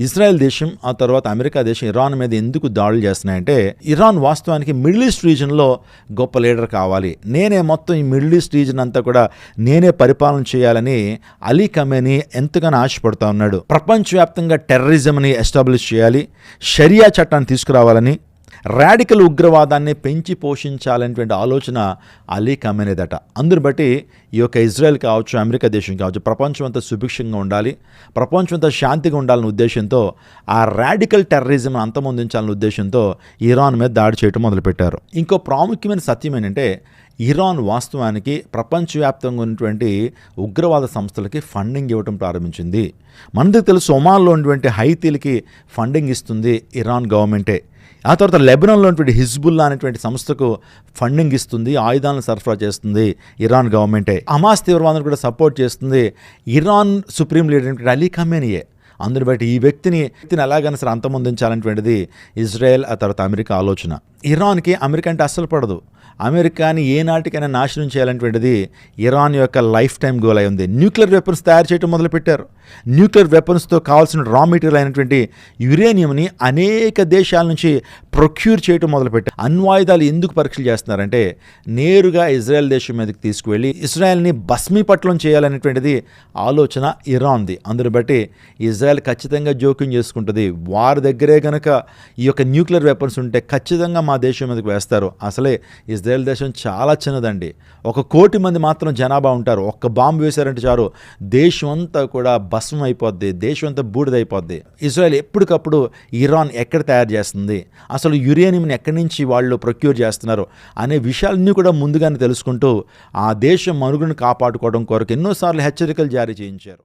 Israel దేశం ఆ తర్వాత అమెరికా దేశం ఇరాన్ మీద ఎందుకు దాడులు చేస్తున్నాయంటే, ఇరాన్ వాస్తవానికి మిడిల్ ఈస్ట్ రీజన్లో గొప్ప లీడర్ కావాలి, నేనే మొత్తం ఈ మిడిల్ ఈస్ట్ రీజన్ అంతా కూడా నేనే పరిపాలన చేయాలని అలీ ఖమేనీ ఎంతగానో ఆశపడుతూ ఉన్నాడు. ప్రపంచవ్యాప్తంగా టెర్రరిజంని ఎస్టాబ్లిష్ చేయాలి, షరియా చట్టాన్ని తీసుకురావాలని, రాడికల్ ఉగ్రవాదాన్ని పెంచి పోషించాలనేటువంటి ఆలోచన అలీ ఖమేనీదట. అందుని బట్టి ఈ యొక్క ఇజ్రాయెల్ కావచ్చు, అమెరికా దేశం కావచ్చు, ప్రపంచం అంతా సుభిక్షంగా ఉండాలి, ప్రపంచం అంతా శాంతిగా ఉండాలనే ఉద్దేశంతో, ఆ రాడికల్ టెర్రరిజం అంతమొందించాలనే ఉద్దేశంతో ఇరాన్ మీద దాడి చేయడం మొదలుపెట్టారు. ఇంకో ప్రాముఖ్యమైన సత్యం ఏంటంటే, ఇరాన్ వాస్తవానికి ప్రపంచవ్యాప్తంగా ఉన్నటువంటి ఉగ్రవాద సంస్థలకి ఫండింగ్ ఇవ్వడం ప్రారంభించింది. మనకు తెలుసు, ఒమాన్లో ఉన్నటువంటి హైతీలకి ఫండింగ్ ఇస్తుంది ఇరాన్ గవర్నమెంటే. ఆ తర్వాత లెబనాన్లో ఉన్నటువంటి హిజ్బుల్లా అనేటువంటి సంస్థకు ఫండింగ్ ఇస్తుంది, ఆయుధాలను సరఫరా చేస్తుంది ఇరాన్ గవర్నమెంటే. హమాస్ తీవ్రవాదాన్ని కూడా సపోర్ట్ చేస్తుంది ఇరాన్ సుప్రీం లీడర్ అలీ ఖమేనీయే. అందుని బట్టి ఈ వ్యక్తిని ఎలాగైనా సరే అంతమొందించాలనేటువంటిది ఇజ్రాయెల్ ఆ తర్వాత అమెరికా ఆలోచన. ఇరాన్కి అమెరికా అంటే అస్సలు పడదు. అమెరికాని ఏనాటికైనా నాశనం చేయాలనేటువంటిది ఇరాన్ యొక్క లైఫ్ టైం గోల్ అయి ఉంది. న్యూక్లియర్ వెపన్స్ తయారు చేయడం మొదలుపెట్టారు. న్యూక్లియర్ వెపన్స్తో కావాల్సిన రా మెటీరియల్ అయినటువంటి యురేనియంని అనేక దేశాల నుంచి ప్రొక్యూర్ చేయడం మొదలుపెట్టారు. అణ్వాయుధాలు ఎందుకు పరీక్షలు చేస్తున్నారంటే, నేరుగా ఇజ్రాయెల్ దేశం మీదకి తీసుకువెళ్ళి ఇజ్రాయెల్ని భస్మీపట్లం చేయాలనేటువంటిది ఆలోచన ఇరాన్ది. అందుని బట్టి ఇజ్రాయెల్ ఖచ్చితంగా జోక్యం చేసుకుంటుంది. వారి దగ్గరే కనుక ఈ యొక్క న్యూక్లియర్ వెపన్స్ ఉంటే ఖచ్చితంగా మా దేశం మీదకి వేస్తారు. అసలే ఇజ్రాయెల్ దేశం చాలా చిన్నదండి. 1 కోటి మంది మాత్రం జనాభా ఉంటారు. ఒక్క బాంబు వేశారంటే చాలు దేశం అంతా కూడా భస్మం అయిపోద్ది, దేశం అంతా బూడిదైపోద్ది. ఇజ్రాయెల్ ఎప్పటికప్పుడు ఇరాన్ ఎక్కడ తయారు చేస్తుంది, అసలు యురేనియంని ఎక్కడి నుంచి వాళ్ళు ప్రొక్యూర్ చేస్తున్నారు అనే విషయాలన్నీ కూడా ముందుగానే తెలుసుకుంటూ ఆ దేశం మనుగడను కాపాడుకోవడం కొరకు ఎన్నోసార్లు హెచ్చరికలు జారీ చేయించారు.